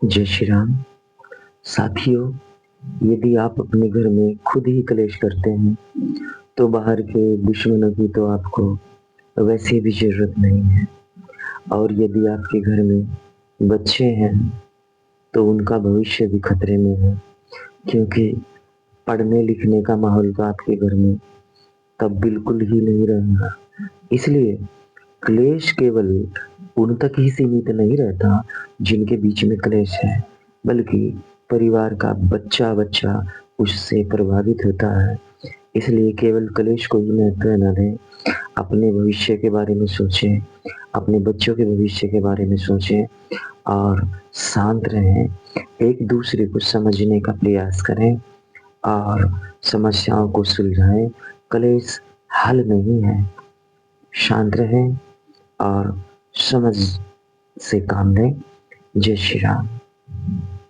जय श्री राम। साथियों, यदि आप अपने घर में खुद ही कलेश करते हैं, तो बाहर के दुश्मनों की तो आपको वैसे भी ज़रूरत नहीं है। और यदि आपके घर में बच्चे हैं, तो उनका भविष्य भी खतरे में है, क्योंकि पढ़ने-लिखने का माहौल तो आपके घर में तब बिल्कुल ही नहीं रहेगा। इसलिए क्लेश केवल उन तक ही सीमित नहीं रहता, जिनके बीच में क्लेश है, बल्कि परिवार का बच्चा-बच्चा उससे प्रभावित होता है। इसलिए केवल क्लेश को ही महत्व न दें, अपने भविष्य के बारे में सोचें, अपने बच्चों के भविष्य के बारे में सोचें और शांत रहें, एक-दूसरे को समझने का प्रयास करें और समस्याओं को सुलझाएँ। क्लेश हल नहीं है, शांत रहें और समझ से काम लें। जय श्री राम।